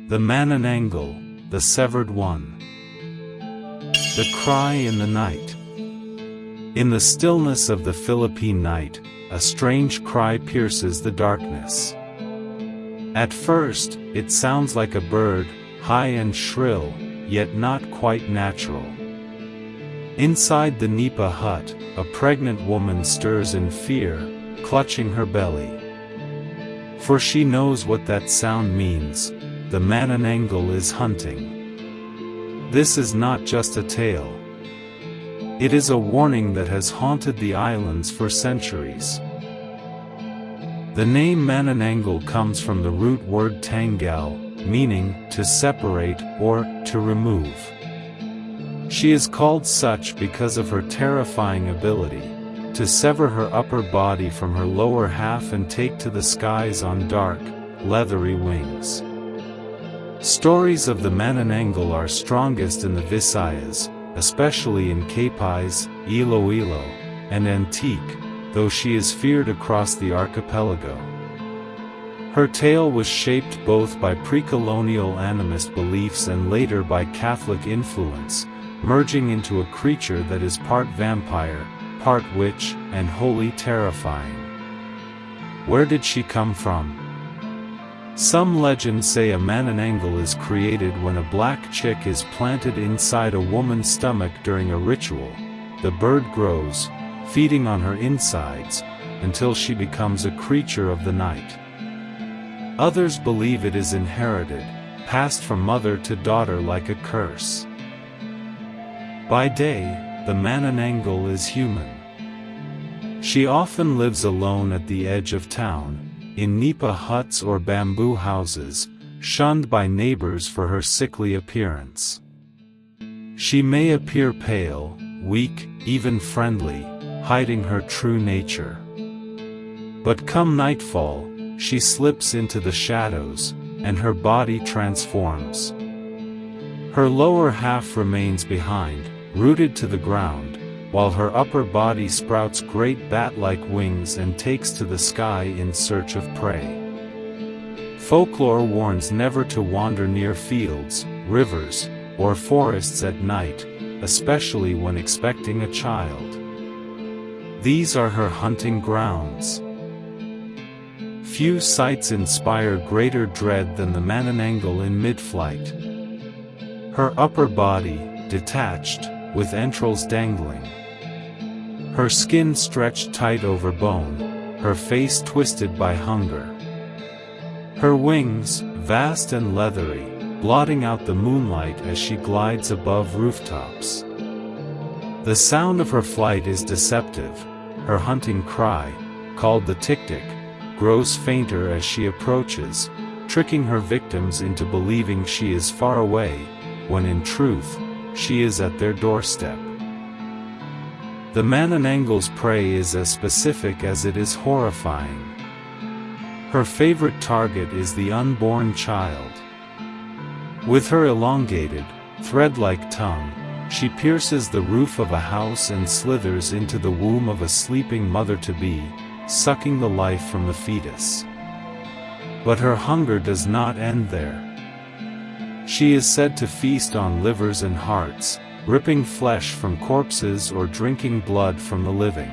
The Manananggal, the severed one. The cry in the night. In the stillness of the Philippine night, a strange cry pierces the darkness. At first, it sounds like a bird, high and shrill, yet not quite natural. Inside the nipa hut, a pregnant woman stirs in fear, clutching her belly. For she knows what that sound means: the Manananggal is hunting. This is not just a tale. It is a warning that has haunted the islands for centuries. The name Manananggal comes from the root word tanggal, meaning to separate or to remove. She is called such because of her terrifying ability to sever her upper body from her lower half and take to the skies on dark, leathery wings. Stories of the Manananggal are strongest in the Visayas, especially in Capais, Iloilo, and Antique, though she is feared across the archipelago. Her tale was shaped both by pre-colonial animist beliefs and later by Catholic influence, merging into a creature that is part vampire, part witch, and wholly terrifying. Where did she come from? Some legends say a Manananggal is created when a black chick is planted inside a woman's stomach during a ritual. The bird grows, feeding on her insides, until she becomes a creature of the night. Others believe it is inherited, passed from mother to daughter like a curse. By day, the Manananggal is human. She often lives alone at the edge of town, in nipa huts or bamboo houses, shunned by neighbors for her sickly appearance. She may appear pale, weak, even friendly, hiding her true nature. But come nightfall, she slips into the shadows, and her body transforms. Her lower half remains behind, rooted to the ground, while her upper body sprouts great bat-like wings and takes to the sky in search of prey. Folklore warns never to wander near fields, rivers, or forests at night, especially when expecting a child. These are her hunting grounds. Few sights inspire greater dread than the Manananggal in mid-flight. Her upper body, detached, with entrails dangling. Her skin stretched tight over bone, her face twisted by hunger. Her wings, vast and leathery, blotting out the moonlight as she glides above rooftops. The sound of her flight is deceptive. Her hunting cry, called the tik-tik, grows fainter as she approaches, tricking her victims into believing she is far away, when in truth, she is at their doorstep. The Manananggal's prey is as specific as it is horrifying. Her favorite target is the unborn child. With her elongated, thread-like tongue, she pierces the roof of a house and slithers into the womb of a sleeping mother-to-be, sucking the life from the fetus. But her hunger does not end there. She is said to feast on livers and hearts, ripping flesh from corpses or drinking blood from the living.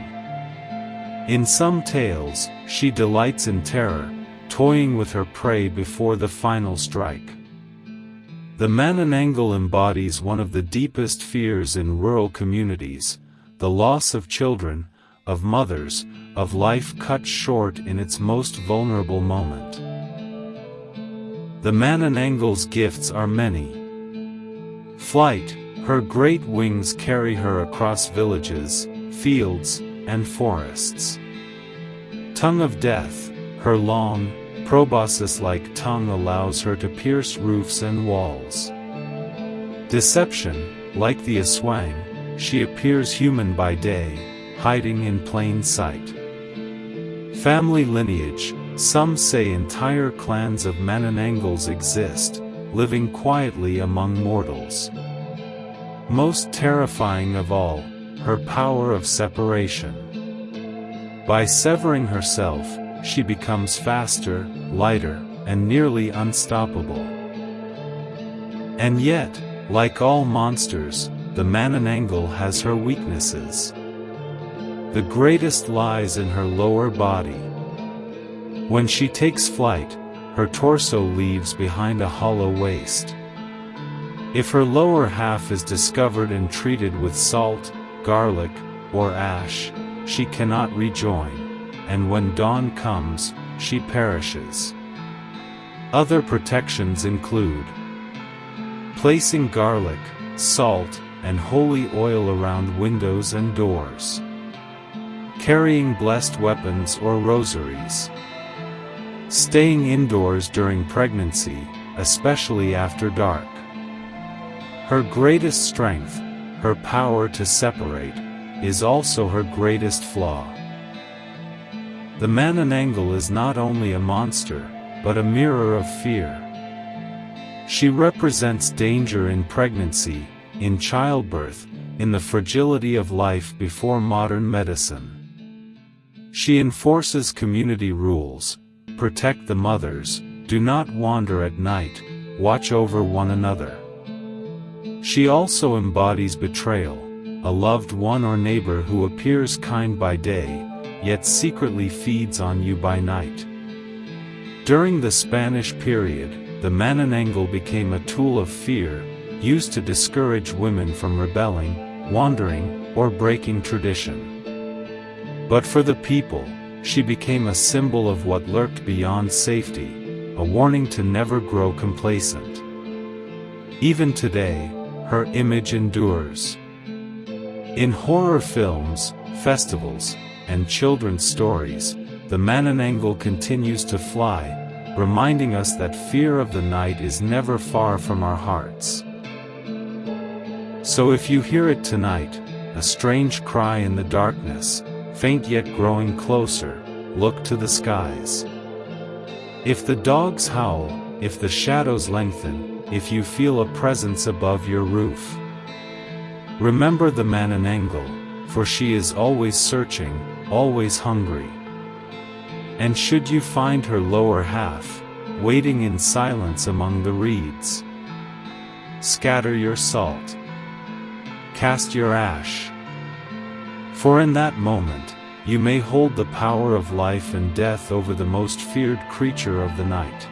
In some tales, she delights in terror, toying with her prey before the final strike. The Manananggal embodies one of the deepest fears in rural communities: the loss of children, of mothers, of life cut short in its most vulnerable moment. The Manananggal's gifts are many. Flight. Her great wings carry her across villages, fields, and forests. Tongue of death. Her long, proboscis-like tongue allows her to pierce roofs and walls. Deception. Like the aswang, she appears human by day, hiding in plain sight. Family lineage. Some say entire clans of Manananggals exist, living quietly among mortals. Most terrifying of all, her power of separation. By severing herself, she becomes faster, lighter, and nearly unstoppable. And yet, like all monsters, the Manananggal has her weaknesses. The greatest lies in her lower body. When she takes flight, her torso leaves behind a hollow waist. If her lower half is discovered and treated with salt, garlic, or ash, she cannot rejoin, and when dawn comes, she perishes. Other protections include placing garlic, salt, and holy oil around windows and doors, carrying blessed weapons or rosaries, staying indoors during pregnancy, especially after dark. Her greatest strength, her power to separate, is also her greatest flaw. The Manananggal is not only a monster, but a mirror of fear. She represents danger in pregnancy, in childbirth, in the fragility of life before modern medicine. She enforces community rules: protect the mothers, do not wander at night, watch over one another. She also embodies betrayal, a loved one or neighbor who appears kind by day, yet secretly feeds on you by night. During the Spanish period, the Manananggal became a tool of fear, used to discourage women from rebelling, wandering, or breaking tradition. But for the people, she became a symbol of what lurked beyond safety, a warning to never grow complacent. Even today, her image endures. In horror films, festivals, and children's stories, the Manananggal continues to fly, reminding us that fear of the night is never far from our hearts. So if you hear it tonight, a strange cry in the darkness, faint yet growing closer, look to the skies. If the dogs howl, if the shadows lengthen, if you feel a presence above your roof, remember the Manananggal, for she is always searching, always hungry. And should you find her lower half, waiting in silence among the reeds, scatter your salt, cast your ash, for in that moment, you may hold the power of life and death over the most feared creature of the night.